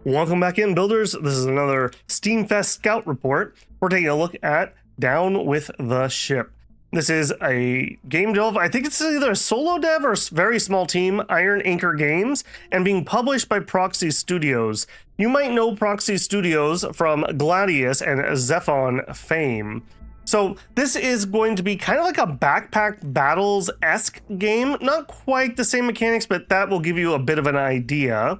Welcome back in, builders. This is another Steamfest Scout report. We're taking a look at Down with the Ship. This is a game dev. I think it's either a solo dev or a very small team, Iron Anchor Games, and being published by Proxy Studios. You might know Proxy Studios from Gladius and Zephon fame. So this is going to be kind of like a backpack battles-esque game. Not quite the same mechanics, but that will give you a bit of an idea.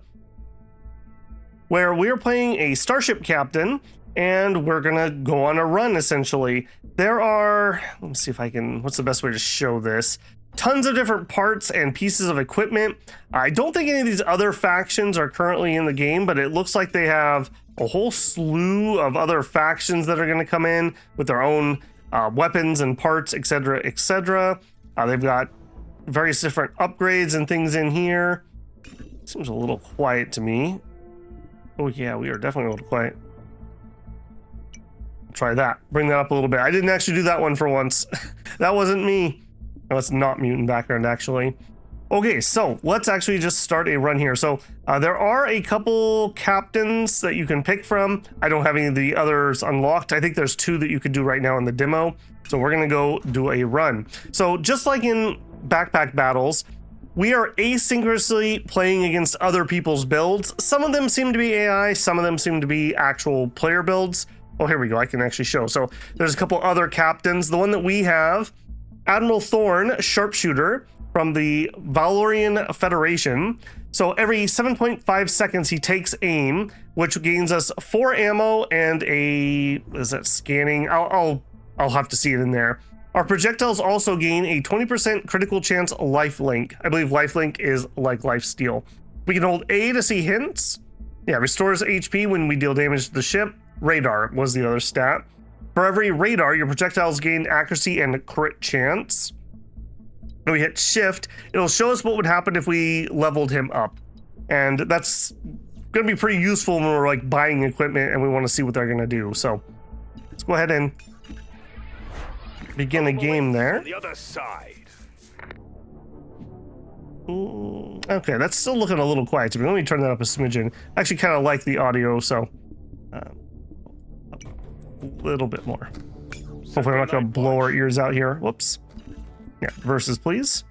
Where we're playing a starship captain and we're gonna go on a run essentially. There are, let me see if I can, what's the best way to show this? Tons of different parts and pieces of equipment. I don't think any of these other factions are currently in the game, but it looks like they have a whole slew of other factions that are gonna come in with their own weapons and parts, etc., etc. They've got various different upgrades and things in here. Seems a little quiet to me. Oh yeah, we are definitely a little quiet. Try that. Bring that up a little bit. I didn't actually do that one for once. That wasn't me. No, it's not mutant background actually. Okay, so let's actually just start a run here. So there are a couple captains that you can pick from. I don't have any of the others unlocked. I think there's two that you could do right now in the demo. So we're gonna go do a run. So just like in backpack battles, we are asynchronously playing against other people's builds. Some of them seem to be AI, some of them seem to be actual player builds. Oh, here we go, I can actually show. So there's a couple other captains. The one that we have, Admiral Thorn, sharpshooter from the Valorian Federation. So every 7.5 seconds he takes aim, which gains us 4 ammo and a, is that scanning? I'll have to see it in there. Our projectiles also gain a 20% critical chance lifelink. I believe lifelink is like lifesteal. We can hold A to see hints. Yeah, restores HP when we deal damage to the ship. Radar was the other stat. For every radar, your projectiles gain accuracy and crit chance. When we hit shift, it'll show us what would happen if we leveled him up. And that's gonna be pretty useful when we're like buying equipment and we want to see what they're gonna do. So let's go ahead and begin a game there. The other side. Okay, that's still looking a little quiet to me. Let me turn that up a smidgen. I actually kind of like the audio, so a little bit more. Hopefully I'm not going to blow our ears out here. Whoops. Yeah, versus please.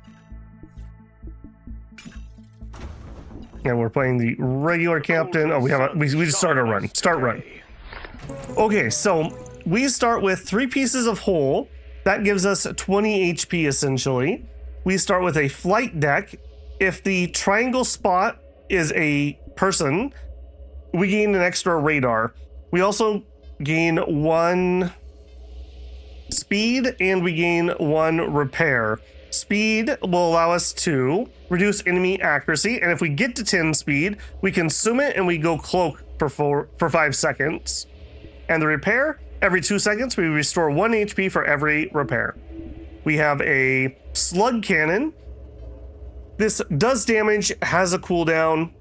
And we're playing the regular captain. Oh, we just started a run. Start run. Okay, so we start with 3 pieces of hull. That gives us 20 HP essentially. We start with a flight deck. If the triangle spot is a person, we gain an extra radar. We also gain 1 speed and we gain 1 repair. Speed will allow us to reduce enemy accuracy, and if we get to 10 speed, we consume it and we go cloak for 5 seconds. And the repair, every 2 seconds, we restore 1 HP for every repair. We have a slug cannon. This does damage, has a cooldown,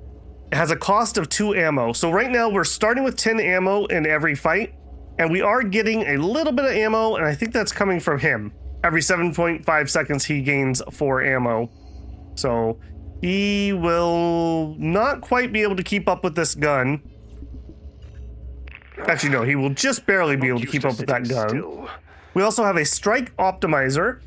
has a cost of 2 ammo. So right now we're starting with 10 ammo in every fight, and we are getting a little bit of ammo, and I think that's coming from him. Every 7.5 seconds he gains 4 ammo. So he will not quite be able to keep up with this gun. Actually, no, he will just barely be able to keep up with that gun. We also have a strike optimizer.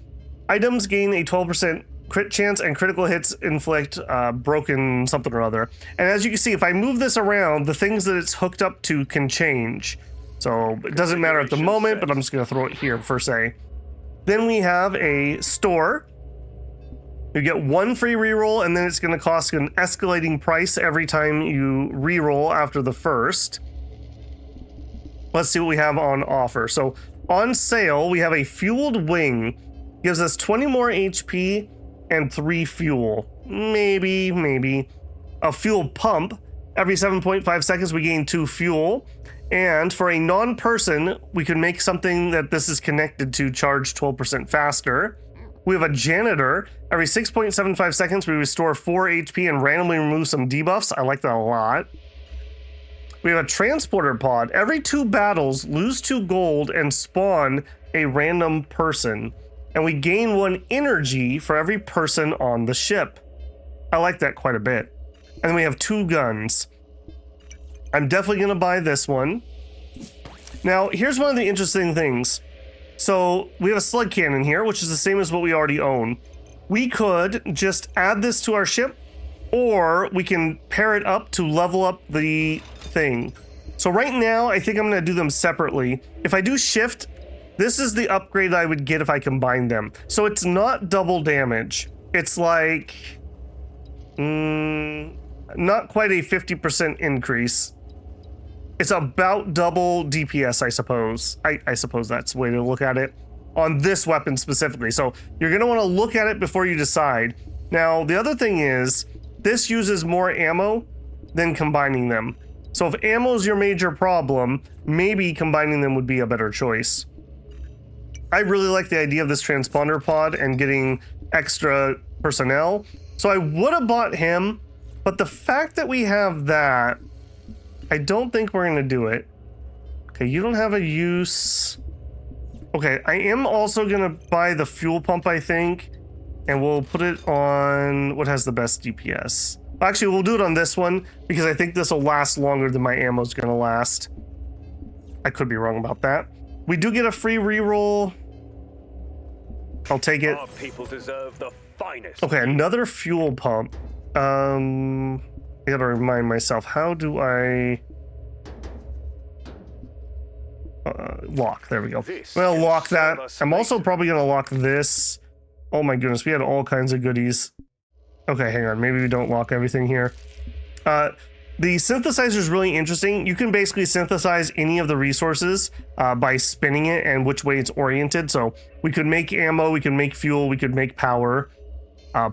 Items gain a 12% crit chance and critical hits inflict broken something or other. And as you can see, if I move this around, the things that it's hooked up to can change. So it doesn't matter at the moment, but I'm just gonna throw it here per se. Then we have a store. You get 1 free reroll, and then it's gonna cost an escalating price every time you reroll after the first. Let's see what we have on offer. So on sale, we have a fueled wing. Gives us 20 more HP and 3 fuel. Maybe. A fuel pump. Every 7.5 seconds, we gain 2 fuel. And for a non-person, we can make something that this is connected to charge 12% faster. We have a janitor. Every 6.75 seconds, we restore 4 HP and randomly remove some debuffs. I like that a lot. We have a transporter pod. Every 2 battles, lose 2 gold and spawn a random person. And we gain 1 energy for every person on the ship. I like that quite a bit. And then we have 2 guns. I'm definitely going to buy this one. Now, here's one of the interesting things. So we have a slug cannon here, which is the same as what we already own. We could just add this to our ship, or we can pair it up to level up the thing. So right now, I think I'm going to do them separately. If I do shift, this is the upgrade I would get if I combine them. So it's not double damage. It's like, not quite a 50% increase. It's about double DPS, I suppose. I suppose that's the way to look at it on this weapon specifically. So you're going to want to look at it before you decide. Now, the other thing is, this uses more ammo than combining them. So if ammo is your major problem, maybe combining them would be a better choice. I really like the idea of this transponder pod and getting extra personnel. So I would have bought him, but the fact that we have that, I don't think we're going to do it. Okay, you don't have a use. Okay, I am also going to buy the fuel pump, I think, and we'll put it on what has the best DPS. Actually, we'll do it on this one because I think this will last longer than my ammo is going to last. I could be wrong about that. We do get a free reroll. I'll take it. Our people deserve the finest. Okay, another fuel pump. I gotta remind myself, how do I lock? There we go. Well, lock that. I'm also probably gonna lock this. Oh my goodness, we had all kinds of goodies. Okay, hang on, maybe we don't lock everything here. The synthesizer is really interesting. You can basically synthesize any of the resources by spinning it and which way it's oriented. So we could make ammo, we could make fuel, we could make power.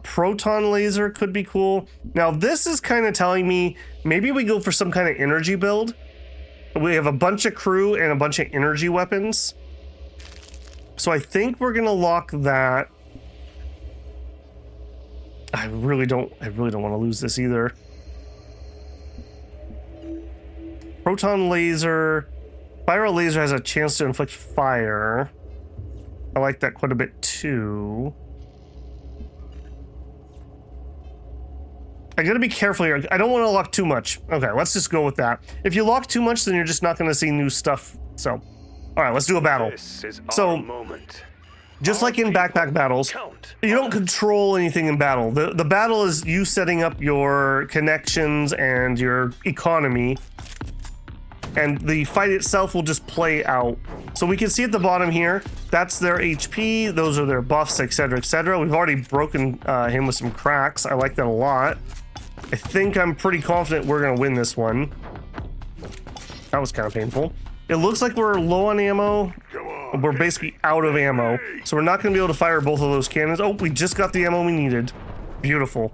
Proton laser could be cool. Now this is kind of telling me maybe we go for some kind of energy build. We have a bunch of crew and a bunch of energy weapons. So I think we're gonna lock that. I really don't want to lose this either. Proton laser. Spiral laser has a chance to inflict fire. I like that quite a bit too. I gotta be careful here. I don't want to lock too much. Okay, let's just go with that. If you lock too much, then you're just not going to see new stuff. So, all right, let's do a battle. This is so, our moment. Just like in backpack battles, you don't control anything in battle. The battle is you setting up your connections and your economy, and the fight itself will just play out. So we can see at the bottom here, that's their HP, those are their buffs, etc., etc. We've already broken him with some cracks. I like that a lot. I think I'm pretty confident we're going to win this one. That was kind of painful. It looks like we're low on ammo. We're basically out of ammo. So we're not going to be able to fire both of those cannons. Oh, we just got the ammo we needed. Beautiful.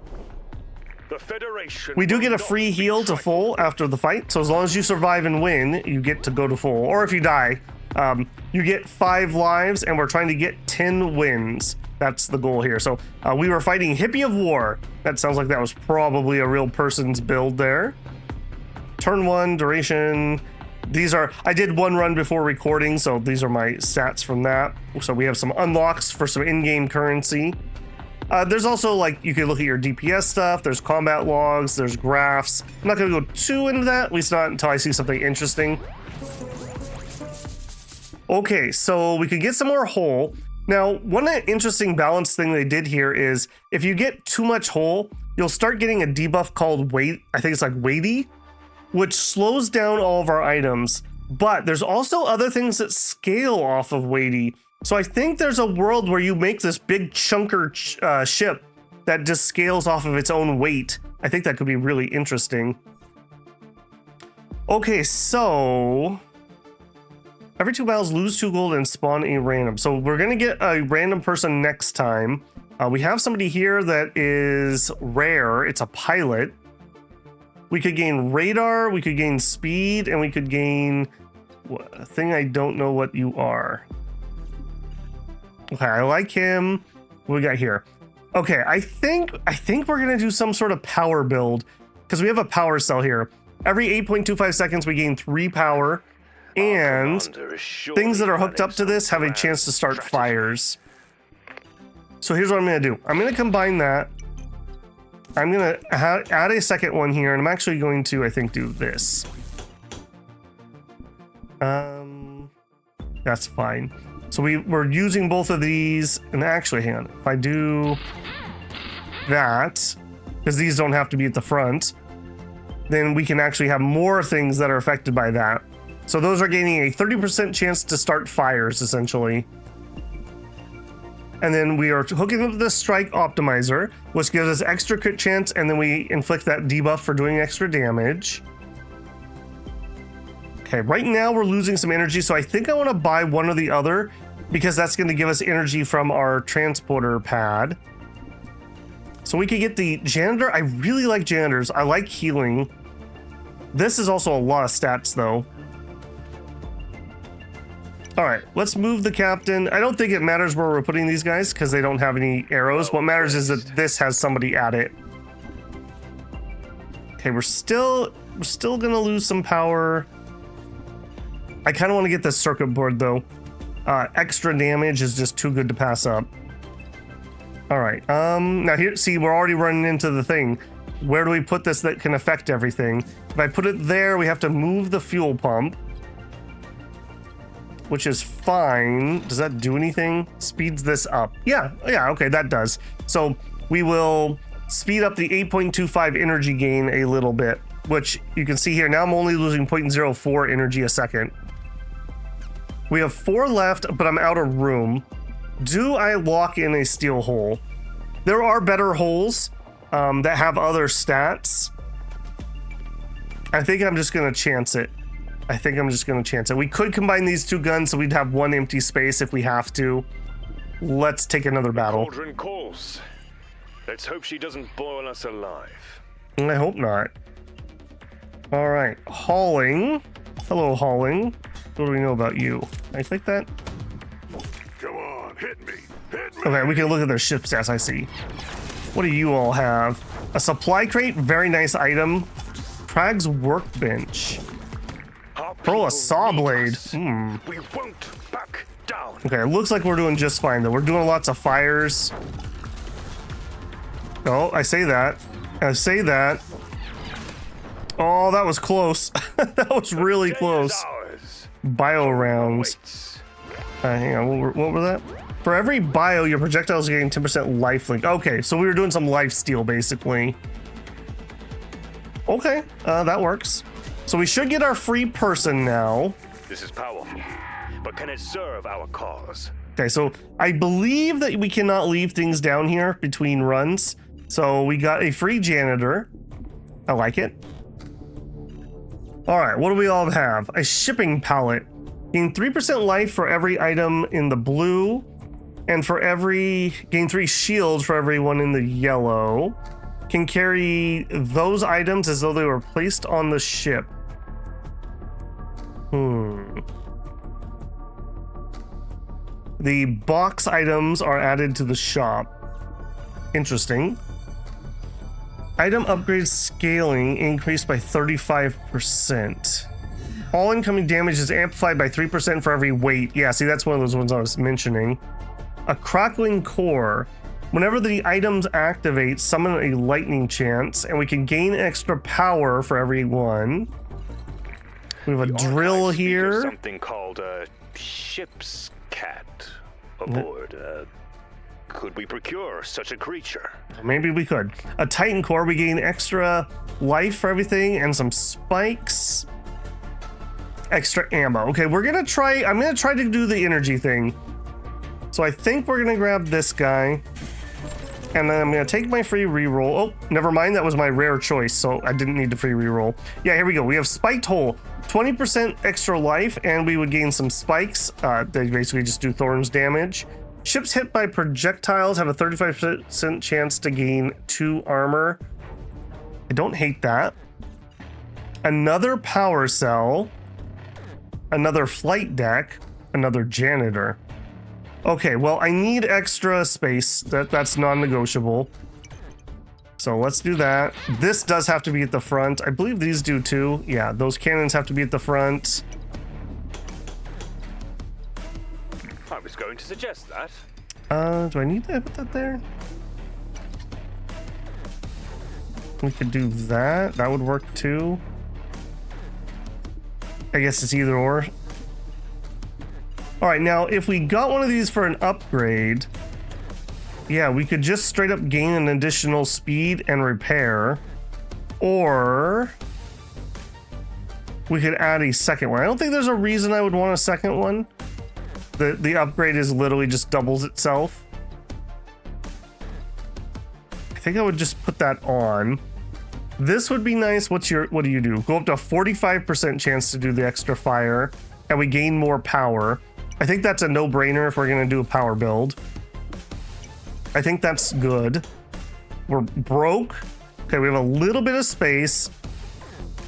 The Federation we do get a free heal to full after the fight. So as long as you survive and win, you get to go to full. Or if you die, you get 5 lives, and we're trying to get 10 wins. That's the goal here. So we were fighting Hippie of War. That sounds like that was probably a real person's build there. Turn 1, duration. These are, I did one run before recording, so these are my stats from that. So we have some unlocks for some in-game currency. There's also, like, you can look at your DPS stuff. There's combat logs. There's graphs. I'm not going to go too into that, at least not until I see something interesting. Okay, so we could get some more hull. Now, one interesting balance thing they did here is if you get too much hull, you'll start getting a debuff called weight. I think it's like weighty, which slows down all of our items. But there's also other things that scale off of weighty. So I think there's a world where you make this big chunker ship that just scales off of its own weight. I think that could be really interesting. Okay, so every 2 battles, lose 2 gold and spawn a random. So we're gonna get a random person next time. We have somebody here that is rare. It's a pilot. We could gain radar, we could gain speed, and we could gain a thing I don't know what you are. Okay, I like him. What we got here? Okay, I think we're gonna do some sort of power build because we have a power cell here. Every 8.25 seconds, we gain 3 power, and things that are hooked up to this have a chance to start fires. So here's what I'm gonna do. I'm gonna combine that. I'm gonna add a second one here, and I'm actually going to, I think, do this. That's fine. So we're using both of these, and actually, hang on. If I do that, because these don't have to be at the front, then we can actually have more things that are affected by that. So those are gaining a 30% chance to start fires, essentially. And then we are hooking up the strike optimizer, which gives us extra crit chance, and then we inflict that debuff for doing extra damage. Okay, right now we're losing some energy, so I think I want to buy one or the other, because that's going to give us energy from our transporter pad. So we could get the janitor. I really like janitors. I like healing. This is also a lot of stats, though. All right, let's move the captain. I don't think it matters where we're putting these guys because they don't have any arrows. What matters is that this has somebody at it. Okay, we're still gonna lose some power. I kind of want to get this circuit board though. Extra damage is just too good to pass up. All right, now here, see, we're already running into the thing. Where do we put this that can affect everything? If I put it there, we have to move the fuel pump, which is fine. Does that do anything? Speeds this up. Yeah, okay, that does. So we will speed up the 8.25 energy gain a little bit, which you can see here. Now I'm only losing 0.04 energy a second. We have 4 left, but I'm out of room. Do I lock in a steel hole? There are better holes that have other stats. I think I'm just gonna chance it. We could combine these 2 guns so we'd have 1 empty space if we have to. Let's take another battle. Cauldron calls. Let's hope she doesn't boil us alive. I hope not. All right, hauling. Hello, hauling. What do we know about you? Can I click that? Come on, hit me. Okay, we can look at their ship stats, I see. What do you all have? A supply crate, very nice item. Prague's workbench. Oh, a saw blade. We won't back down. Okay, it looks like we're doing just fine though. We're doing lots of fires. Oh, I say that. Oh, that was close. That was really close. Bio rounds. Hang on, what were that? For every bio, your projectiles are getting 10% life link. Okay, so we were doing some life steal basically. Okay, that works. So we should get our free person now. This is powerful, but can it serve our cause? Okay, so I believe that we cannot leave things down here between runs. So we got a free janitor. I like it. All right, what do we all have? A shipping pallet. Gain 3% life for every item in the blue, and gain 3 shields for everyone in the yellow. Can carry those items as though they were placed on the ship. The box items are added to the shop. Interesting. Item upgrade scaling increased by 35%. All incoming damage is amplified by 3% for every weight. Yeah, see, that's one of those ones I was mentioning. A crackling core. Whenever the items activate, summon a lightning chance, and we can gain extra power for every one. We have a drill here. Something called a ship's cat aboard. Could we procure such a creature? Maybe we could. A Titan core. We gain extra life for everything and some spikes. Extra ammo. Okay, I'm gonna try to do the energy thing. So I think we're gonna grab this guy. And then I'm gonna take my free reroll. Oh, never mind, that was my rare choice, so I didn't need the free reroll. Yeah, here we go. We have spiked hole, 20% extra life, and we would gain some spikes. They basically just do thorns damage. Ships hit by projectiles have a 35% chance to gain 2 armor. I don't hate that. Another power cell, another flight deck, another janitor. Okay, well, I need extra space. That's non-negotiable. So let's do that. This does have to be at the front. I believe these do too. Yeah, those cannons have to be at the front. I was going to suggest that. Do I need to put that there? We could do that. That would work too. I guess it's either or. All right, now if we got one of these for an upgrade, yeah, we could just straight up gain an additional speed and repair, or we could add a second one. I don't think there's a reason I would want a second one. The upgrade is literally just doubles itself. I think I would just put that on. This would be nice. What do you do? Go up to a 45% chance to do the extra fire, and we gain more power. I think that's a no-brainer if we're gonna do a power build. I think that's good. We're broke. Okay, we have a little bit of space.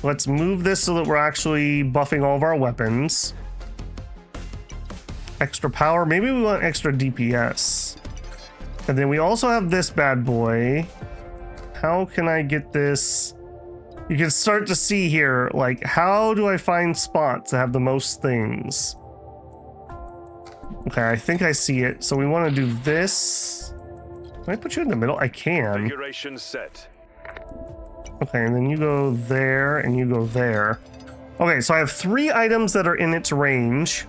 Let's move this so that we're actually buffing all of our weapons. Extra power. Maybe we want extra DPS. And then we also have this bad boy. How can I get this? You can start to see here, like, how do I find spots that have the most things? Okay, I think I see it. So we want to do this. Can I put you in the middle? I can. Configuration set. Okay, and then you go there and you go there. Okay, so I have 3 items that are in its range.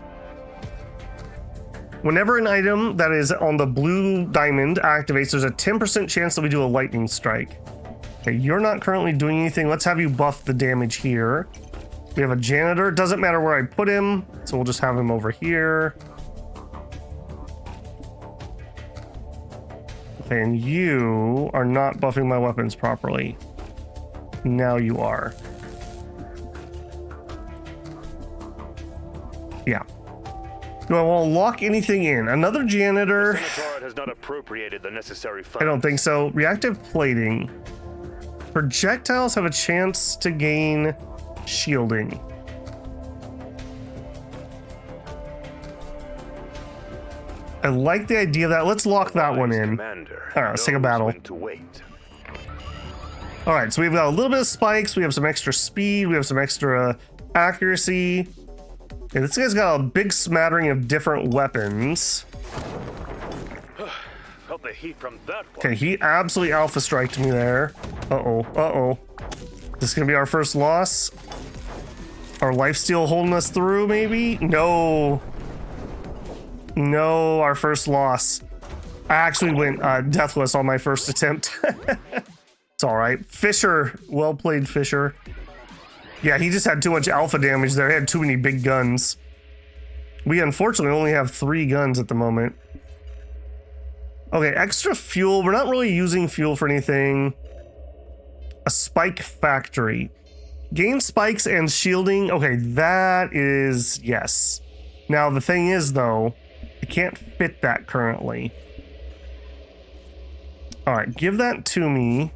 Whenever an item that is on the blue diamond activates, there's a 10% chance that we do a lightning strike. Okay, you're not currently doing anything. Let's have you buff the damage here. We have a janitor. Doesn't matter where I put him, so we'll just have him over here. Okay, and you are not buffing my weapons properly. Now you are. Yeah. Do I want to lock anything in? Another janitor? The Centaur has not appropriated the necessary funds. I don't think so. Reactive plating. Projectiles have a chance to gain shielding. I like the idea of that. Let's lock that one in. All right, let's take a battle. All right, so we've got a little bit of spikes. We have some extra speed. We have some extra accuracy. Okay, this guy's got a big smattering of different weapons. Felt the heat from that one. Okay, he absolutely alpha striked me there. Uh-oh. This is gonna be our first loss. Our lifesteal holding us through, maybe? No, our first loss. I actually went deathless on my first attempt. It's all right. Fisher, well played, Fisher. Yeah, he just had too much alpha damage there. He had too many big guns. We unfortunately only have 3 guns at the moment. Okay, extra fuel. We're not really using fuel for anything. A spike factory. Gain spikes and shielding. Okay, that is yes. Now, the thing is, though, I can't fit that currently. All right, give that to me.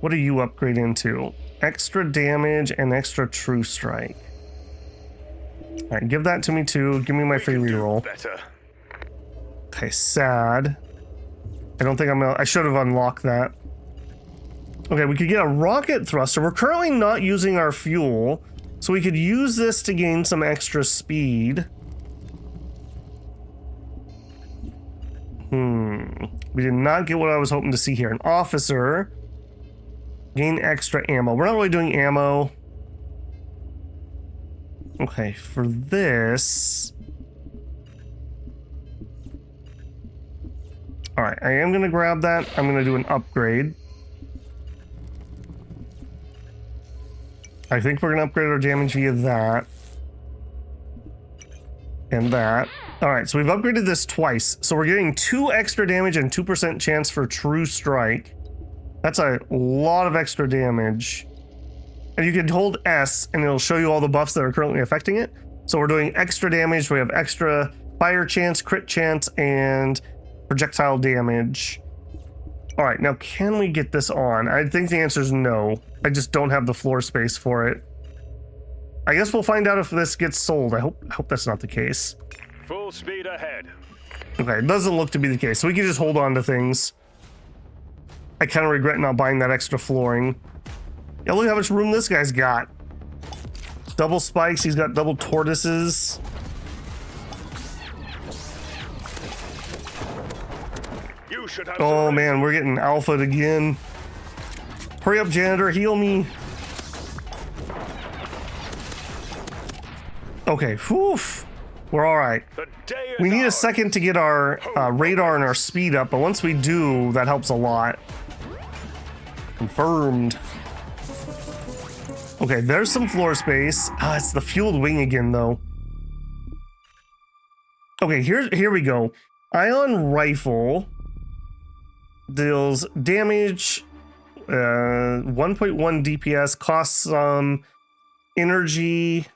What do you upgrade into? Extra damage and extra true strike. All right, give that to me too. Give me my free reroll. Okay, sad. I don't think I should have unlocked that. Okay, we could get a rocket thruster. We're currently not using our fuel, so we could use this to gain some extra speed. We did not get what I was hoping to see here. An officer. Gain extra ammo. We're not really doing ammo. Okay, for this. All right, I am going to grab that. I'm going to do an upgrade. I think we're going to upgrade our damage via that. And that. All right, so we've upgraded this twice. So we're getting 2 extra damage and 2% chance for true strike. That's a lot of extra damage. And you can hold S and it'll show you all the buffs that are currently affecting it. So we're doing extra damage. We have extra fire chance, crit chance, and projectile damage. All right, now can we get this on? I think the answer is no. I just don't have the floor space for it. I guess we'll find out if this gets sold. I hope that's not the case. Full speed ahead. Okay, it doesn't look to be the case. So we can just hold on to things. I kind of regret not buying that extra flooring. Yeah, look how much room this guy's got. Double spikes, he's got double tortoises. You should have Oh man, we're getting alpha'd again. Hurry up, janitor, heal me. Okay, whew. We're all right. The day is We need a ours. second to get our radar and our speed up, but once we do, that helps a lot. Confirmed. Okay, there's some floor space. Ah, it's the fueled wing again, though. Okay, here we go. Ion rifle deals damage, 1.1 DPS, costs some energy.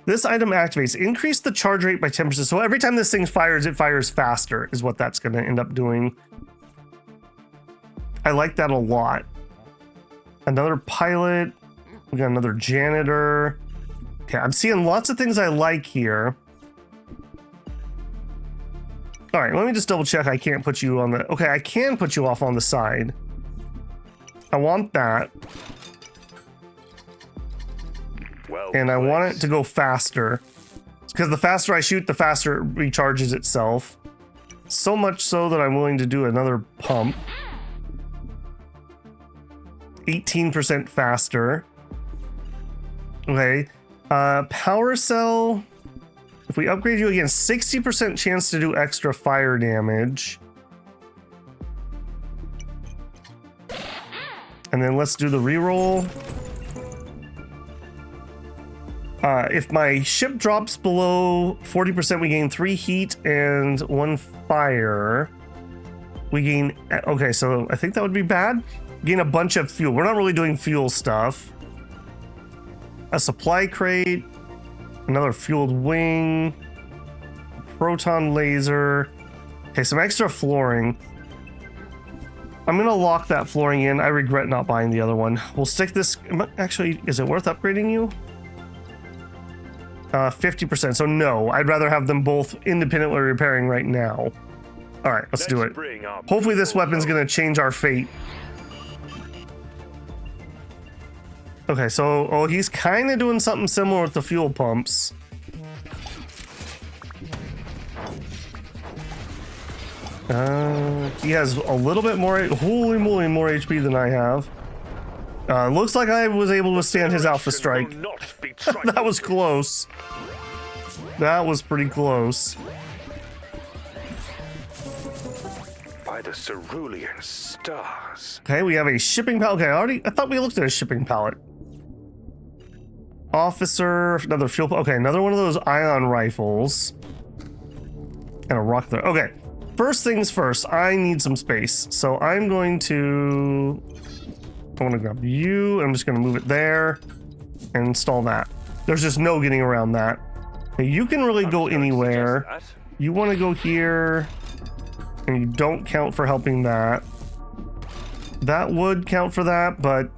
This item activates. Increase the charge rate by 10%. So every time this thing fires, it fires faster, is what that's going to end up doing. I like that a lot. Another pilot. We got another janitor. Okay, I'm seeing lots of things I like here. All right, let me just double check. I can't put you on the... Okay, I can put you off on the side. I want that. Well, And I want it to go faster. Because the faster I shoot, the faster it recharges itself. So much so that I'm willing to do another pump. 18% faster. Okay. Power cell. If we upgrade you again, 60% chance to do extra fire damage. And then let's do the reroll. If my ship drops below 40%, we gain 3 heat and 1 fire. We gain... Okay, so I think that would be bad. Gain a bunch of fuel. We're not really doing fuel stuff. A supply crate. Another fueled wing. Proton laser. Okay, some extra flooring. I'm going to lock that flooring in. I regret not buying the other one. We'll stick this... Actually, is it worth upgrading you? 50%. So no, I'd rather have them both independently repairing right now. All right, let's do it. Hopefully this weapon's going to change our fate. Okay, so he's kind of doing something similar with the fuel pumps. He has a little bit more, holy moly, more HP than I have. Looks like I was able to withstand his alpha strike. That was close. That was pretty close. By the cerulean stars. Okay, we have a shipping pallet. Okay, I thought we looked at a shipping pallet. Officer, another fuel. Okay, another one of those ion rifles. And a rock there. Okay, first things first, I need some space. So I'm going to... I want to grab you. I'm just going to move it there and install that. There's just no getting around that. Okay, you can really go anywhere. You want to go here, and you don't count for helping that. That would count for that, but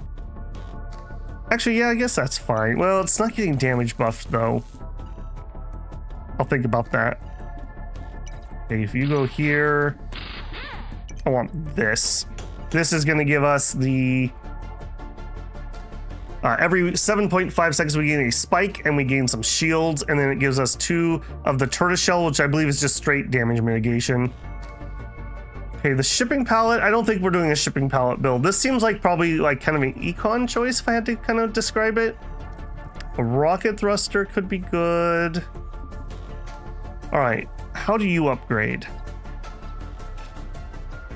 actually, yeah, I guess that's fine. Well, it's not getting damage buffed though. I'll think about that. Okay, if you go here, I want this. This is going to give us the every 7.5 seconds we gain a spike and we gain some shields, and then it gives us 2 of the tortoiseshell, which I believe is just straight damage mitigation. Okay, the shipping pallet, I don't think we're doing a shipping pallet build. This seems like probably like kind of an econ choice if I had to kind of describe it. A rocket thruster could be good. All right, how do you upgrade?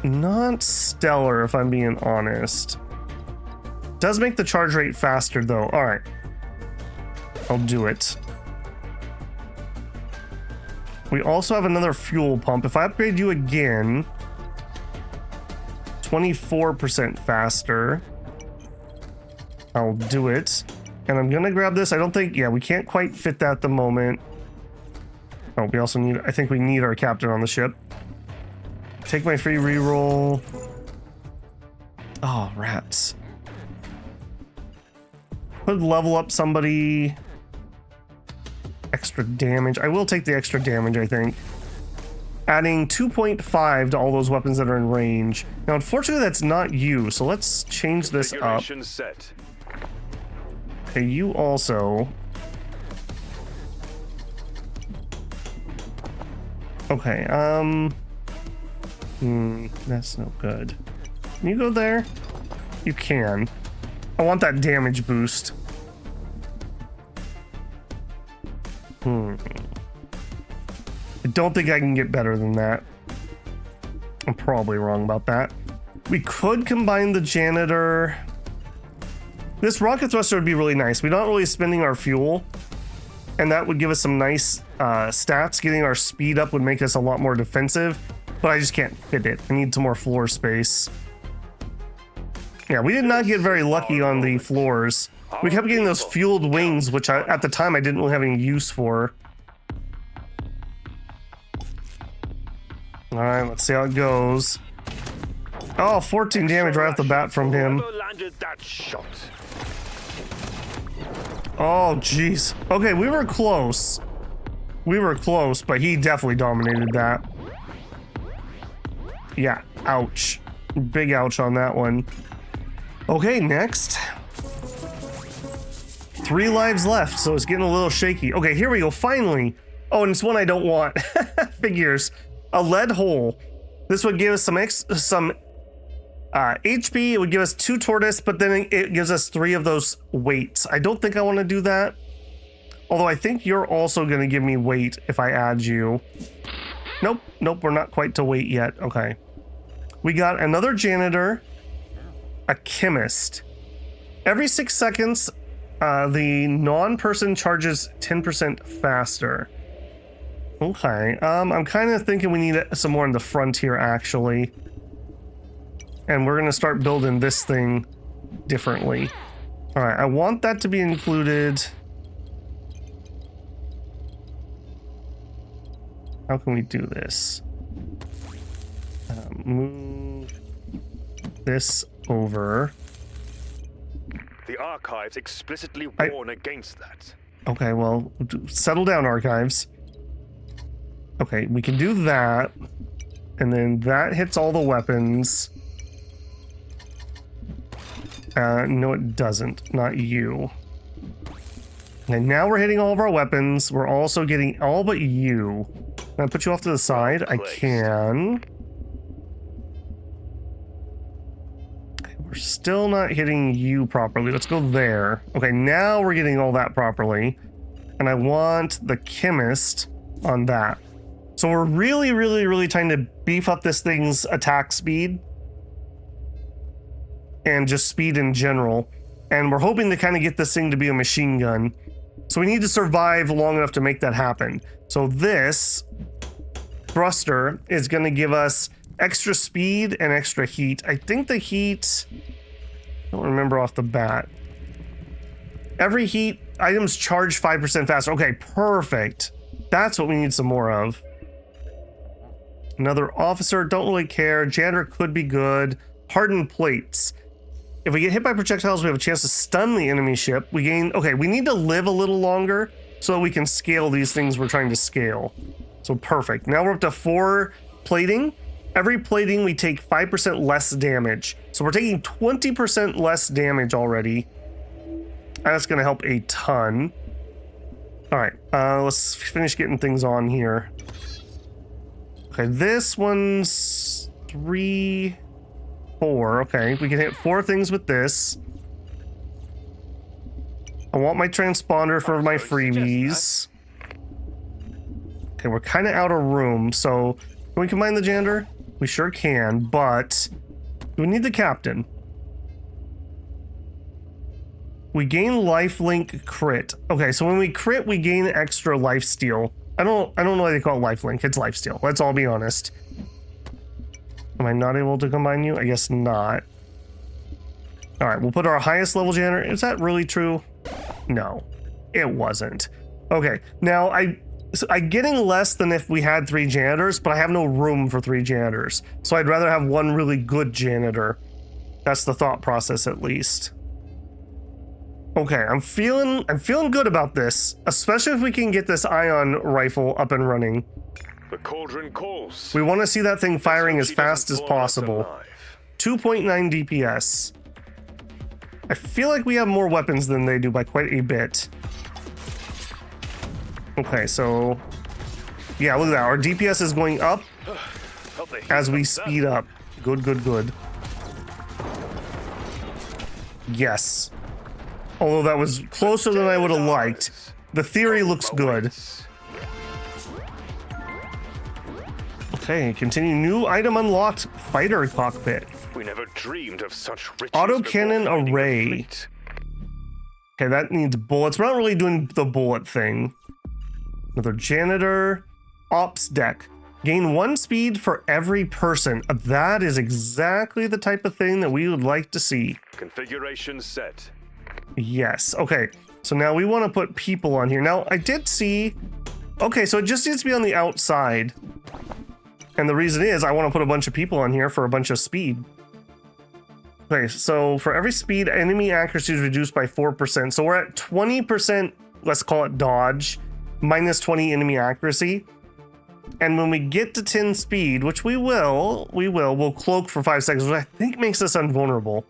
Not stellar, if I'm being honest. Does make the charge rate faster though. All right, I'll do it. We also have another fuel pump. If I upgrade you again, 24% faster. I'll do it. And I'm gonna grab this. I don't think, yeah, we can't quite fit that at the moment. Oh, we also need, I think we need our captain on the ship. Take my free reroll. Oh, rats. Could level up somebody. Extra damage. I will take the extra damage, I think. Adding 2.5 to all those weapons that are in range. Now, unfortunately, that's not you, so let's change this up. Set. Okay, you also. Okay, that's no good. Can you go there? You can. I want that damage boost. I don't think I can get better than that. I'm probably wrong about that. We could combine the janitor. This rocket thruster would be really nice. We're not really spending our fuel, and that would give us some nice stats. Getting our speed up would make us a lot more defensive, but I just can't fit it. I need some more floor space. Yeah, we did not get very lucky on the floors. We kept getting those fueled wings, which at the time I didn't really have any use for. All right, let's see how it goes. Oh, 14 damage right off the bat from him. Oh, jeez. Okay, we were close. We were close, but he definitely dominated that. Yeah, ouch. Big ouch on that one. Okay, next. 3 lives left, so it's getting a little shaky. Okay, here we go, finally. Oh, and it's one I don't want. Figures. A lead hole. This would give us some HP. It would give us 2 tortoise, but then it gives us 3 of those weights. I don't think I want to do that. Although I think you're also going to give me weight if I add you. Nope, we're not quite to weight yet. Okay. We got another janitor. A chemist. Every 6 seconds, the non-person charges 10% faster. Okay, I'm kind of thinking we need some more in the front here, actually. And we're going to start building this thing differently. All right, I want that to be included. How can we do this? Move this over. The archives explicitly warn against that. Okay, well, settle down, archives. Okay, we can do that. And then that hits all the weapons. No, it doesn't. Not you. And now we're hitting all of our weapons. We're also getting all but you. Can I put you off to the side? I can. Okay, we're still not hitting you properly. Let's go there. Okay, now we're getting all that properly. And I want the chemist on that. So we're really trying to beef up this thing's attack speed. And just speed in general. And we're hoping to kind of get this thing to be a machine gun. So we need to survive long enough to make that happen. So this thruster is going to give us extra speed and extra heat. I think the heat, I don't remember off the bat. Every heat items charge 5% faster. Okay, perfect. That's what we need some more of. Another officer, don't really care. Janitor could be good. Hardened plates. If we get hit by projectiles, we have a chance to stun the enemy ship. We gain, okay, we need to live a little longer so that we can scale these things we're trying to scale. So perfect. Now we're up to 4 plating. Every plating, we take 5% less damage. So we're taking 20% less damage already. That's going to help a ton. All right, let's finish getting things on here. Okay, this one's 3, 4. Okay, we can hit 4 things with this. I want my transponder for my freebies. Okay, we're kind of out of room, so can we combine the janitor? We sure can, but do we need the captain? We gain lifelink crit. Okay, so when we crit, we gain extra life steal. I don't know why they call it lifelink. It's life steal. Let's all be honest. Am I not able to combine you? I guess not. All right, we'll put our highest level janitor. Is that really true? No, it wasn't. Okay, now I'm getting less than if we had 3 janitors, but I have no room for 3 janitors. So I'd rather have 1 really good janitor. That's the thought process, at least. Okay, I'm feeling good about this, especially if we can get this ion rifle up and running. The cauldron calls. We want to see that thing firing as fast as possible. 2.9 DPS. I feel like we have more weapons than they do by quite a bit. Okay, so yeah, look at that. Our DPS is going up as we speed up. Good. Yes. Although that was closer than I would have liked. The theory looks good. Okay, continue. New item unlocked. Fighter cockpit. We never dreamed of such riches. Autocannon before finding a array. fleet. Okay, that needs bullets. We're not really doing the bullet thing. Another janitor. Ops deck. Gain 1 speed for every person. That is exactly the type of thing that we would like to see. Configuration set. Yes. Okay. So now we want to put people on here. Now, I did see... Okay, so it just needs to be on the outside. And the reason is I want to put a bunch of people on here for a bunch of speed. Okay, so for every speed, enemy accuracy is reduced by 4%. So we're at 20%, let's call it dodge, minus 20 enemy accuracy. And when we get to 10 speed, which we'll cloak for 5 seconds, which I think makes us invulnerable.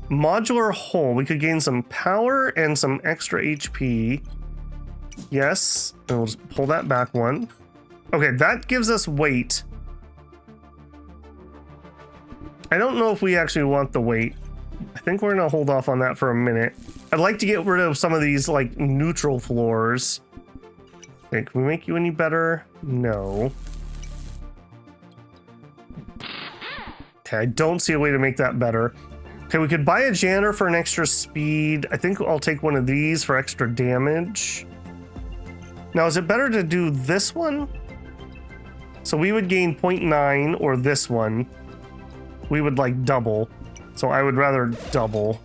Modular hull, we could gain some power and some extra HP. Yes, and we'll just pull that back one. Okay, that gives us weight. I don't know if we actually want the weight. I think we're gonna hold off on that for a minute. I'd like to get rid of some of these like neutral floors. Okay, can we make you any better? No. Okay, I don't see a way to make that better. Okay, we could buy a janitor for an extra speed. I think I'll take one of these for extra damage. Now, is it better to do this one? So we would gain 0.9, or this one. We would like double. So I would rather double.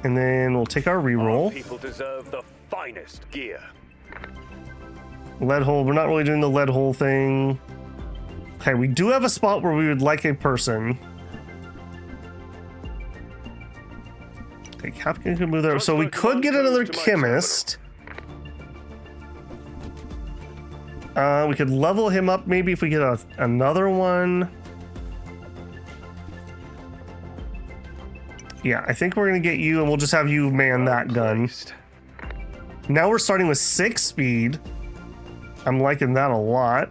And then we'll take our reroll. Our people deserve the finest gear. Lead hole. We're not really doing the lead hole thing. Okay, we do have a spot where we would like a person. Okay, Captain can move there. So we could get another chemist. We could level him up maybe if we get another one. Yeah, I think we're gonna get you and we'll just have you man that gun. Now we're starting with 6 speed. I'm liking that a lot.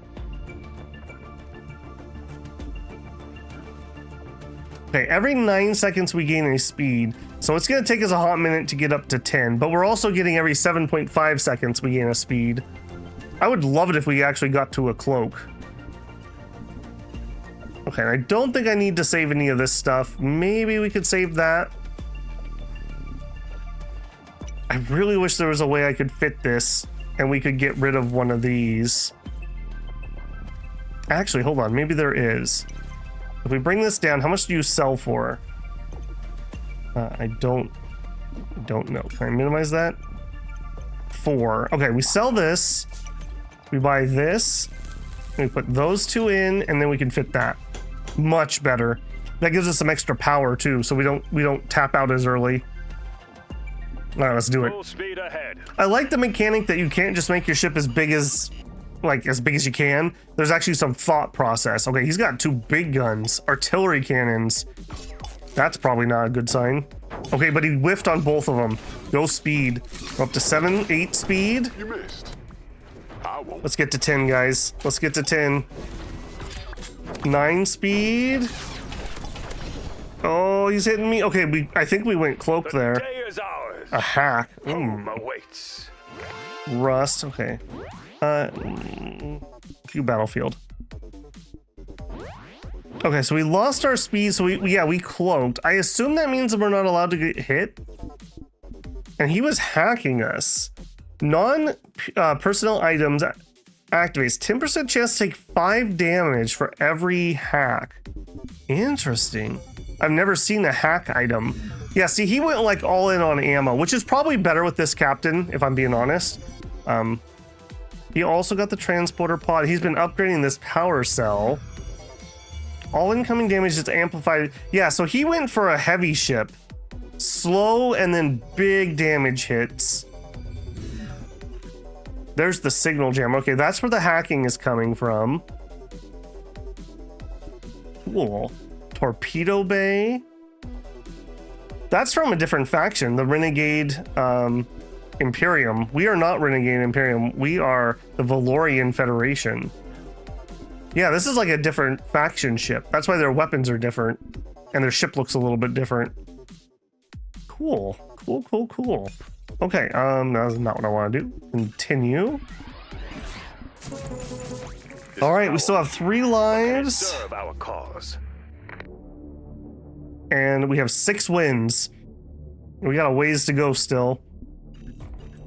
Okay, every 9 seconds we gain a speed. So it's gonna take us a hot minute to get up to 10, but we're also getting every 7.5 seconds we gain a speed. I would love it if we actually got to a cloak. Okay, I don't think I need to save any of this stuff. Maybe we could save that. I really wish there was a way I could fit this and we could get rid of one of these. Actually, hold on, maybe there is. If we bring this down, how much do you sell for? I don't know. Can I minimize that? 4. Okay, we sell this. We buy this. We put those 2 in, and then we can fit that. Much better. That gives us some extra power too, so we don't tap out as early. All right, let's do it. Full speed ahead. I like the mechanic that you can't just make your ship as big as you can. There's actually some thought process. Okay, he's got 2 big guns, artillery cannons. That's probably not a good sign. Okay, but he whiffed on both of them. Go speed. We're up to 7, 8 speed. You missed. Let's get to 10, guys. Let's get to 10. 9 speed. Oh, he's hitting me. Okay, I think we went cloak there. The day is ours. A hack. Home awaits. Rust. Okay. Few battlefield. Okay, so we lost our speed. So we cloaked. I assume that means that we're not allowed to get hit. And he was hacking us. Non-personnel items activates 10% chance to take 5 damage for every hack. Interesting. I've never seen a hack item. Yeah, see, he went like all in on ammo, which is probably better with this captain, if I'm being honest. He also got the transporter pod. He's been upgrading this power cell. All incoming damage is amplified. Yeah, so he went for a heavy ship. Slow and then big damage hits. There's the signal jam. Okay, that's where the hacking is coming from. Cool. Torpedo Bay. That's from a different faction, the Renegade Imperium. We are not Renegade Imperium. We are the Valorian Federation. Yeah, this is like a different faction ship. That's why their weapons are different. And their ship looks a little bit different. Cool. Cool. Okay, that's not what I want to do. Continue. All right, we still have 3 lives. Serve our cause. And we have 6 wins. We got a ways to go still.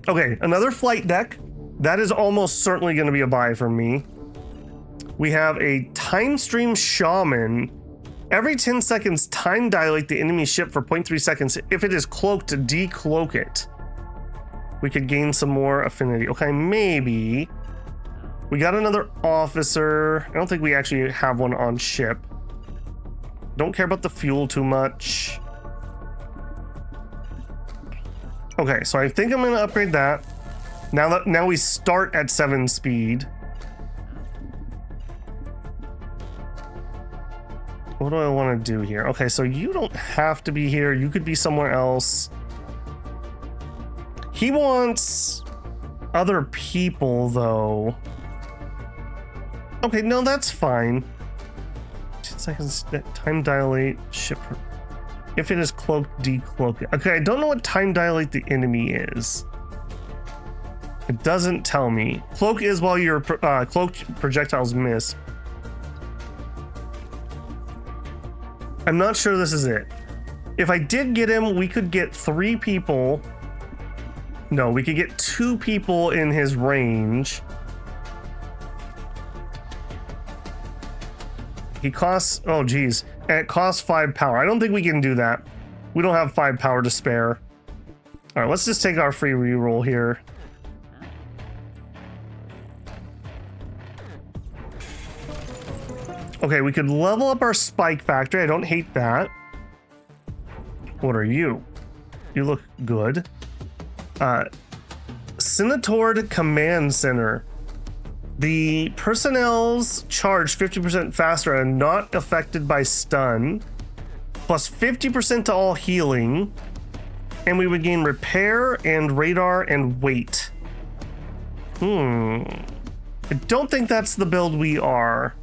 Okay, another flight deck. That is almost certainly going to be a buy from me. We have a time stream shaman. Every 10 seconds, time dilate the enemy ship for 0.3 seconds. If it is cloaked, to decloak it. We could gain some more affinity. Okay, maybe. We got another officer. I don't think we actually have one on ship. Don't care about the fuel too much. Okay, so I think I'm gonna upgrade that. Now we start at 7 speed. What do I want to do here? Okay, so you don't have to be here. You could be somewhere else. He wants other people, though. Okay, no, that's fine. 10 seconds, time dilate, ship. If it is cloaked, decloak it. Okay, I don't know what time dilate the enemy is. It doesn't tell me. Cloak is while your cloaked projectiles miss. I'm not sure this is it. If I did get him, we could get 3 people. No, we could get 2 people in his range. He costs, oh geez, and it costs 5 power. I don't think we can do that. We don't have 5 power to spare. All right, let's just take our free reroll here. Okay, we could level up our spike factory. I don't hate that. What are you? You look good. Senatored Command Center. The personnel's charged 50% faster and not affected by stun. Plus 50% to all healing. And we would gain repair and radar and weight. I don't think that's the build we are.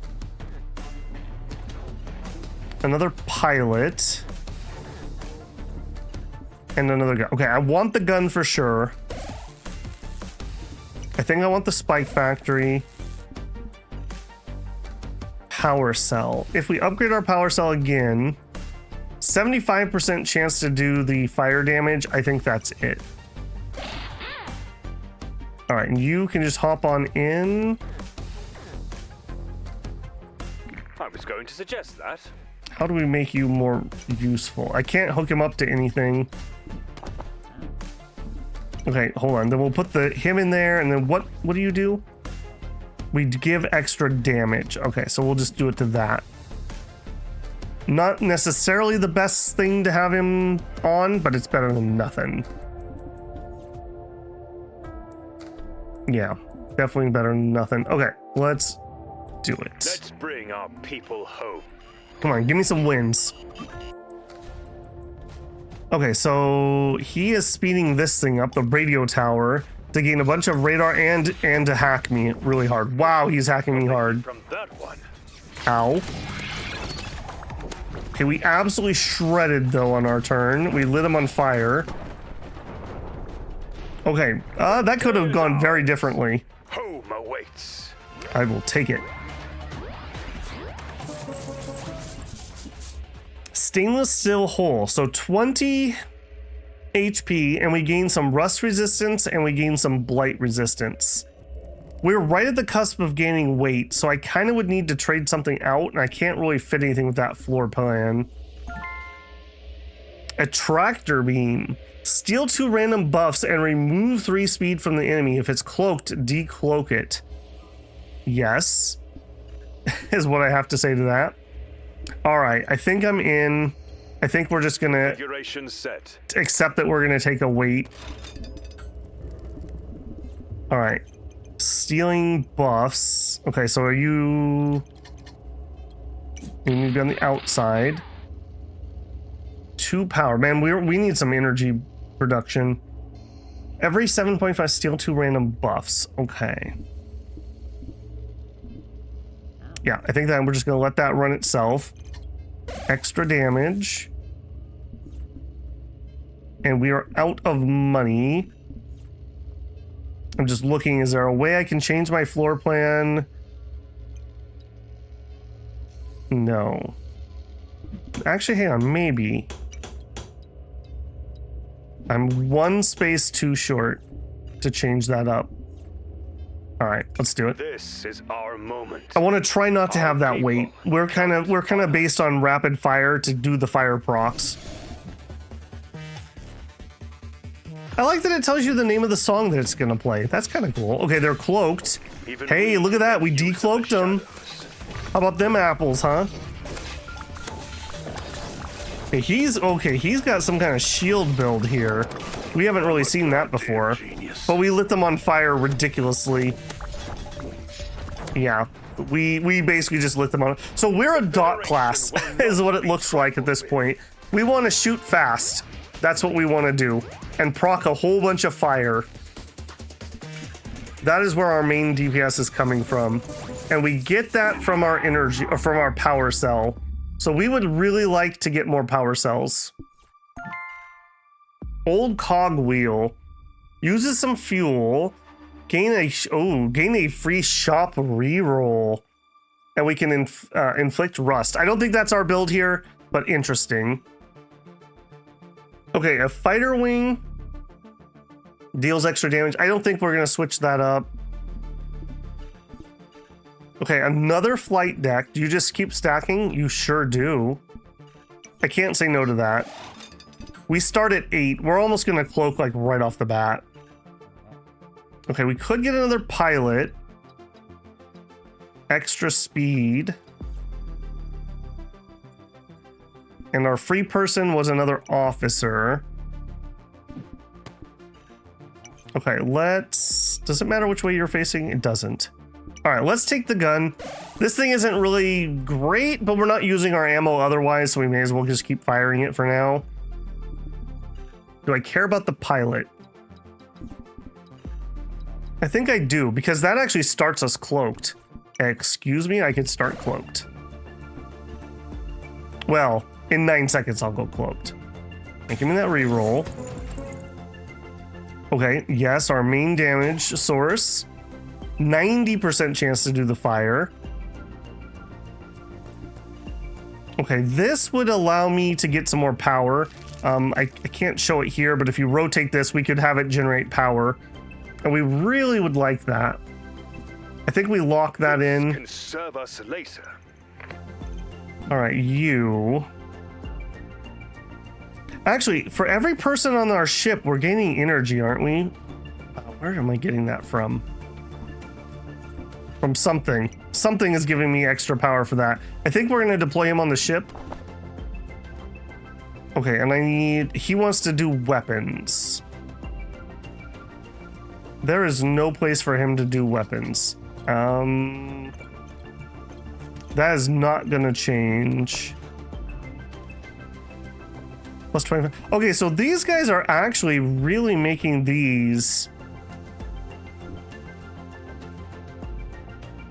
Another pilot. And another gun. Okay, I want the gun for sure. I think I want the spike factory. Power cell. If we upgrade our power cell again, 75% chance to do the fire damage. I think that's it. All right, and you can just hop on in. I was going to suggest that. How do we make you more useful? I can't hook him up to anything. Okay, hold on. Then we'll put him in there, and then what do you do? We give extra damage. Okay, so we'll just do it to that. Not necessarily the best thing to have him on, but it's better than nothing. Yeah, definitely better than nothing. Okay, let's do it. Let's bring our people home. Come on, give me some wins. Okay, so he is speeding this thing up, the radio tower, to gain a bunch of radar and to hack me really hard. Wow, he's hacking me hard. From that one. Ow. Okay, we absolutely shredded though on our turn. We lit him on fire. Okay, that could have gone very differently. Home awaits. I will take it. Stainless steel hull, so 20 HP, and we gain some rust resistance and we gain some blight resistance. We're right at the cusp of gaining weight, so I kind of would need to trade something out, and I can't really fit anything with that floor plan. A tractor beam. Steal 2 random buffs and remove 3 speed from the enemy. If it's cloaked, decloak it. Yes, is what I have to say to that. All right, I think I'm in. I think we're just gonna Configuration set. accept that we're gonna take a weight. All right, stealing buffs. Okay, so are you? You need to be on the outside. 2 power, man. We need some energy production. Every 7.5, steal 2 random buffs. Okay. Yeah, I think that we're just gonna let that run itself. Extra damage. and we are out of money. I'm just looking, is there a way I can change my floor plan? No. Actually, hang on, maybe. I'm one space too short to change that up. All right, let's do it. This is our moment. I want to try not to have that weight. We're kind of based on rapid fire to do the fire procs. I like that it tells you the name of the song that it's gonna play. That's kind of cool. Okay, they're cloaked. Hey, look at that. We decloaked them. How about them apples, huh? Okay, he's got some kind of shield build here. We haven't really seen that before. But we lit them on fire ridiculously. Yeah, we basically just lit them on. So we're a dot class, is what it looks like at this point. We want to shoot fast. That's what we want to do. And proc a whole bunch of fire. That is where our main DPS is coming from. And we get that from our energy, or from our power cell. So we would really like to get more power cells. Old cog wheel. Uses some fuel. Gain a free shop reroll. And we can inflict rust. I don't think that's our build here, but interesting. Okay, a fighter wing deals extra damage. I don't think we're gonna switch that up. Okay, another flight deck. Do you just keep stacking? You sure do. I can't say no to that. We start at 8. We're almost gonna cloak like right off the bat. Okay, we could get another pilot. Extra speed. And our free person was another officer. Okay, does it matter which way you're facing? It doesn't. All right, let's take the gun. This thing isn't really great, but we're not using our ammo otherwise, so we may as well just keep firing it for now. Do I care about the pilot? I think I do, because that actually starts us cloaked. Excuse me, I could start cloaked. Well, in 9 seconds, I'll go cloaked. And give me that reroll. Okay, yes, our main damage source. 90% chance to do the fire. Okay, this would allow me to get some more power. I can't show it here, but if you rotate this, we could have it generate power. And we really would like that. I think we lock that in. Can serve us later. All right, you. Actually, for every person on our ship, we're gaining energy, aren't we? Where am I getting that from? From something. Something is giving me extra power for that. I think we're going to deploy him on the ship. Okay, and he wants to do weapons. There is no place for him to do weapons. That is not going to change. Plus 25. Okay, so these guys are actually really making these.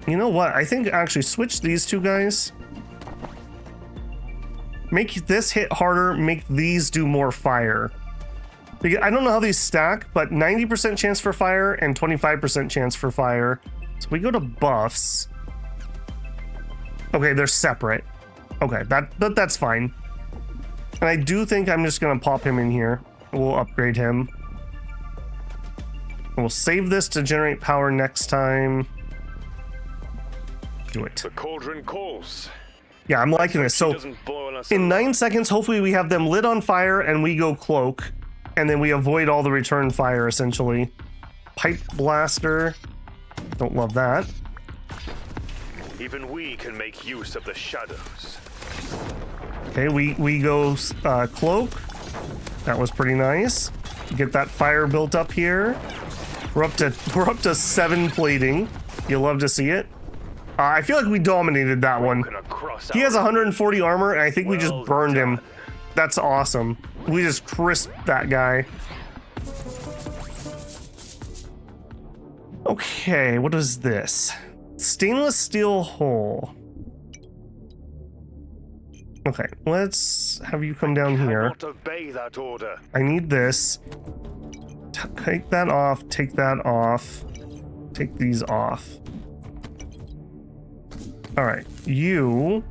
You know what? I think actually switch these two guys. Make this hit harder, make these do more fire. Because I don't know how these stack, but 90% chance for fire and 25% chance for fire. So we go to buffs. Okay, they're separate. Okay, that's fine. And I do think I'm just gonna pop him in here. We'll upgrade him. We'll save this to generate power next time. Do it. The cauldron calls. Yeah, I'm liking this. So in 9 seconds, hopefully we have them lit on fire and we go cloak. And then we avoid all the return fire, essentially. Pipe blaster. Don't love that. Even we can make use of the shadows. Okay, we go cloak. That was pretty nice. Get that fire built up here. We're up to 7 plating. You'll love to see it. I feel like we dominated that one. He has 140 armor, and I think we just burned him. That's awesome. We just crisped that guy. Okay, what is this? Stainless steel hull. Okay, let's have you come down here. Cannot obey that order. I need this. Take that off, take that off. Take these off. All right, you.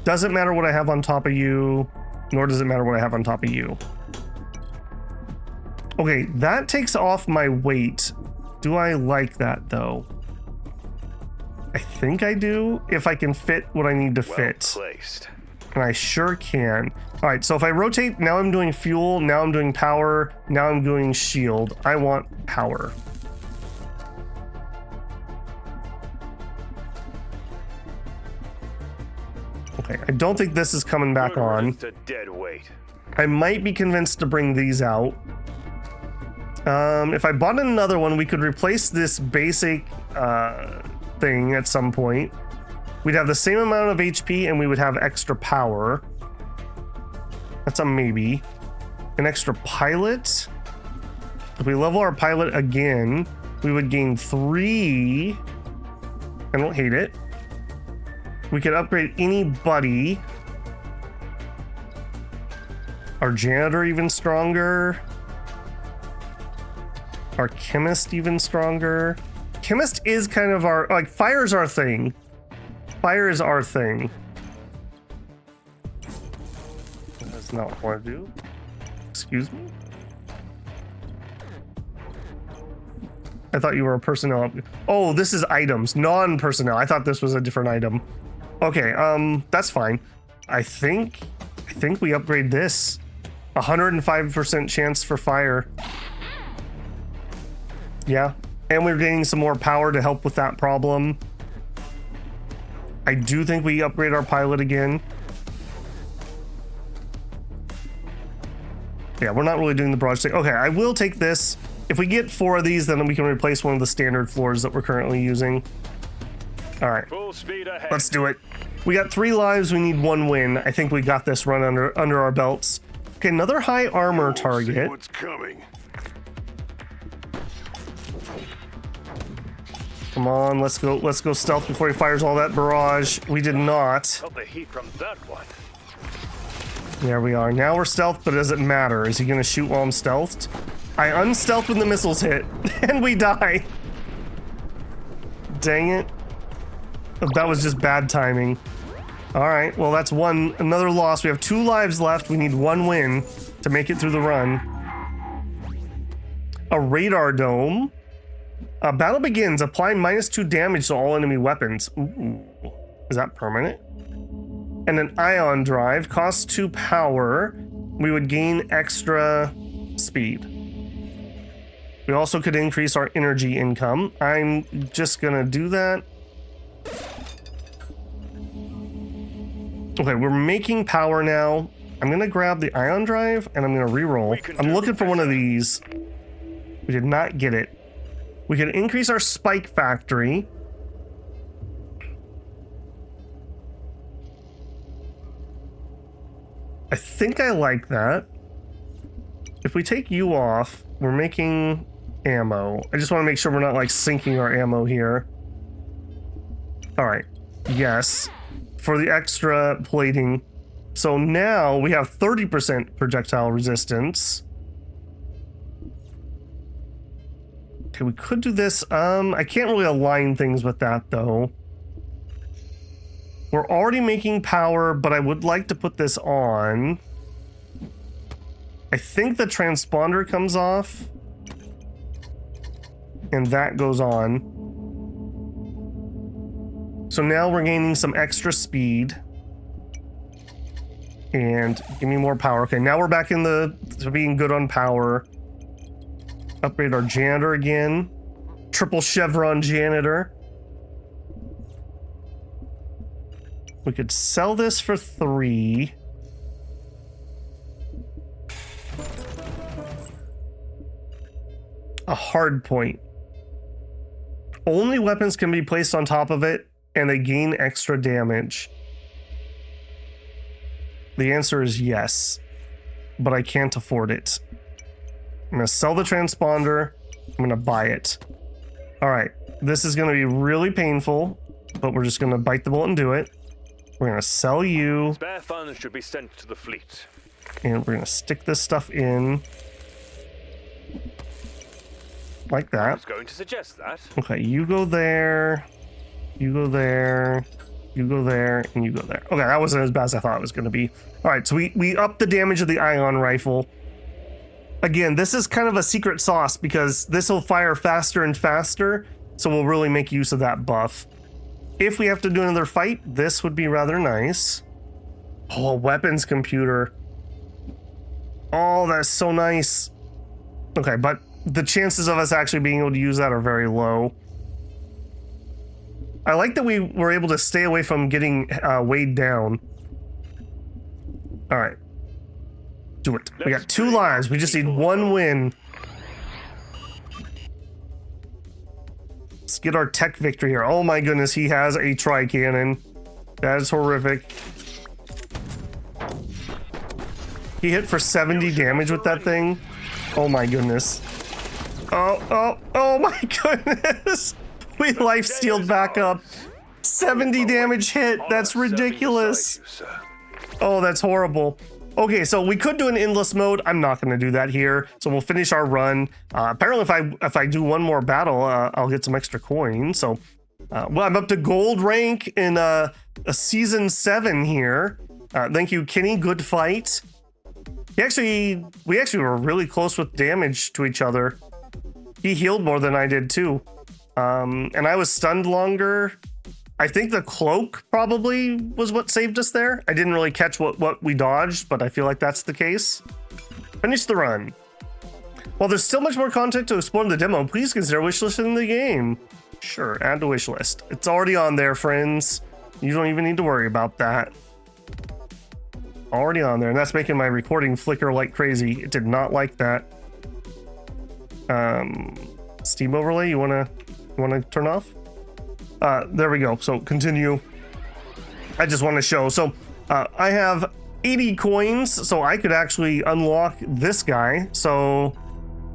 Doesn't matter what I have on top of you, nor does it matter what I have on top of you. Okay, that takes off my weight. Do I like that though? I think I do, if I can fit what I need to fit. Well placed. And I sure can. All right, so if I rotate, now I'm doing fuel, now I'm doing power, now I'm doing shield. I want power. Okay, I don't think this is coming back on. It's a dead weight. I might be convinced to bring these out. If I bought another one, we could replace this basic thing at some point. We'd have the same amount of HP and we would have extra power. That's a maybe. An extra pilot. If we level our pilot again, we would gain 3. I don't hate it. We could upgrade anybody. Our janitor even stronger. Our chemist even stronger. Chemist is kind of our, like, fire's our thing. Fire is our thing. That's not what I want to do. Excuse me? I thought you were a personnel. Oh, this is items, non-personnel. I thought this was a different item. Okay, that's fine. I think we upgrade this. 105% chance for fire. Yeah, and we're gaining some more power to help with that problem. I do think we upgrade our pilot again. Yeah, we're not really doing the barrage thing. Okay, I will take this. If we get 4 of these, then we can replace one of the standard floors that we're currently using. All right, Full speed ahead. let's do it. We got 3 lives. We need 1 win. I think we got this run under our belts. Okay, another high armor target. What's coming? Come on, let's go stealth before he fires all that barrage. We did not. Felt the heat from that one. There we are. Now we're stealth, but does it matter? Is he gonna shoot while I'm stealthed? I unstealth when the missiles hit, and we die. Dang it. That was just bad timing. All right, well that's another loss. We have 2 lives left. We need 1 win to make it through the run. A radar dome. Battle begins. Apply -2 damage to all enemy weapons. Ooh, is that permanent? And an ion drive. Costs 2 power. We would gain extra speed. We also could increase our energy income. I'm just gonna do that. Okay, we're making power now. I'm gonna grab the ion drive and I'm gonna reroll. I'm looking for one of these. We did not get it. We can increase our spike factory. I think I like that. If we take you off, we're making ammo. I just want to make sure we're not like sinking our ammo here. All right. Yes. For the extra plating. So now we have 30% projectile resistance. Okay, we could do this. I can't really align things with that though. We're already making power, but I would like to put this on. I think the transponder comes off. And that goes on. So now we're gaining some extra speed. And give me more power. Okay, now we're back to being good on power. Upgrade our janitor again. Triple chevron janitor. We could sell this for 3. A hard point. Only weapons can be placed on top of it, and they gain extra damage. The answer is yes, but I can't afford it. I'm gonna sell the transponder. I'm gonna buy it. All right, this is gonna be really painful, but we're just gonna bite the bullet and do it. We're gonna sell you, Spare funds should be sent to the fleet. and we're gonna stick this stuff in like I that. was going to suggest that. Okay, you go there, you go there, you go there, and you go there. Okay, that wasn't as bad as I thought it was gonna be. All right, so we upped the damage of the ion rifle. Again, this is kind of a secret sauce because this will fire faster and faster, so we'll really make use of that buff. If we have to do another fight, this would be rather nice. Oh, a weapons computer. Oh, that's so nice. Okay, but the chances of us actually being able to use that are very low. I like that we were able to stay away from getting weighed down. All right. Do it. We got 2 lives. We just need 1 win. Let's get our tech victory here. Oh my goodness, he has a tri-cannon. That is horrific. He hit for 70 damage with that thing. Oh my goodness. Oh my goodness. We life-stealed back up. 70 damage hit. That's ridiculous. Oh, that's horrible. Okay, so we could do an endless mode. I'm not going to do that here. So we'll finish our run. Apparently, if I do one more battle, I'll get some extra coins. So, well, I'm up to gold rank in a season 7 here. Thank you, Kenny. Good fight. We actually were really close with damage to each other. He healed more than I did too, and I was stunned longer. I think the cloak probably was what saved us there. I didn't really catch what we dodged, but I feel like that's the case. Finish the run. While there's still much more content to explore in the demo, please consider wishlisting the game. Sure, add to wishlist. It's already on there, friends. You don't even need to worry about that. Already on there, and that's making my recording flicker like crazy. It did not like that. Steam overlay, you wanna turn off? There we go. So continue. I just want to show. So I have 80 coins, so I could actually unlock this guy. So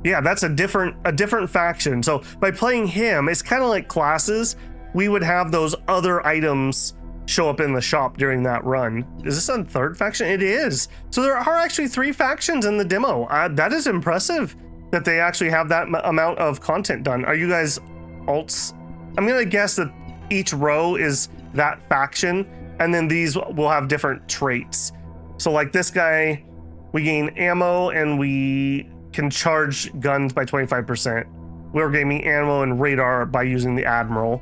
yeah, that's a different faction. So by playing him, it's kind of like classes. We would have those other items show up in the shop during that run. Is this a 3rd faction? It is. So there are actually 3 factions in the demo. That is impressive that they actually have that amount of content done. Are you guys alts? I'm gonna guess that each row is that faction, and then these will have different traits. So like this guy, we gain ammo and we can charge guns by 25%. We're gaining ammo and radar by using the Admiral.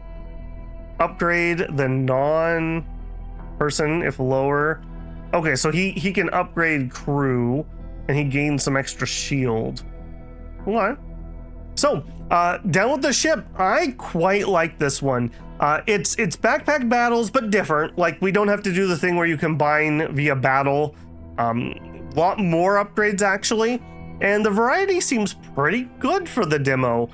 Upgrade the non-person if lower. Okay, so he can upgrade crew and he gains some extra shield. What? So, download the ship. I quite like this one. It's backpack battles, but different. Like, we don't have to do the thing where you combine via battle. Lot more upgrades, actually. And the variety seems pretty good for the demo.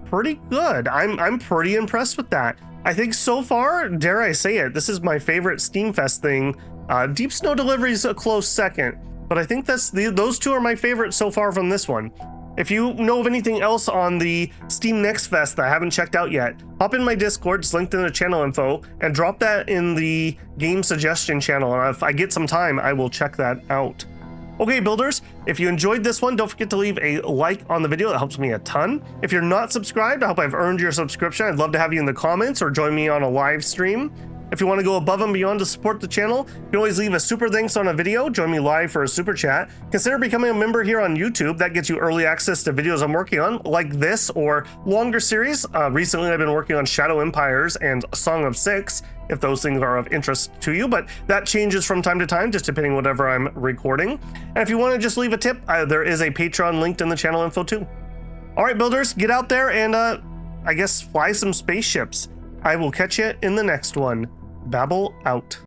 Pretty good. I'm pretty impressed with that. I think so far, dare I say it, this is my favorite Steamfest thing. Deep Snow Delivery is a close second, but I think those 2 are my favorite so far from this one. If you know of anything else on the Steam Next Fest that I haven't checked out yet, hop in my Discord, it's linked in the channel info, and drop that in the game suggestion channel. And if I get some time, I will check that out. Okay, builders, if you enjoyed this one, don't forget to leave a like on the video. That helps me a ton. If you're not subscribed, I hope I've earned your subscription. I'd love to have you in the comments or join me on a live stream. If you want to go above and beyond to support the channel, you can always leave a super thanks on a video, join me live for a super chat. Consider becoming a member here on YouTube. That gets you early access to videos I'm working on, like this or longer series. Recently, I've been working on Shadow Empires and Song of Six, if those things are of interest to you, but that changes from time to time, just depending whatever I'm recording. And if you want to just leave a tip, there is a Patreon linked in the channel info too. All right, builders, get out there and I guess fly some spaceships. I will catch you in the next one. Babble out.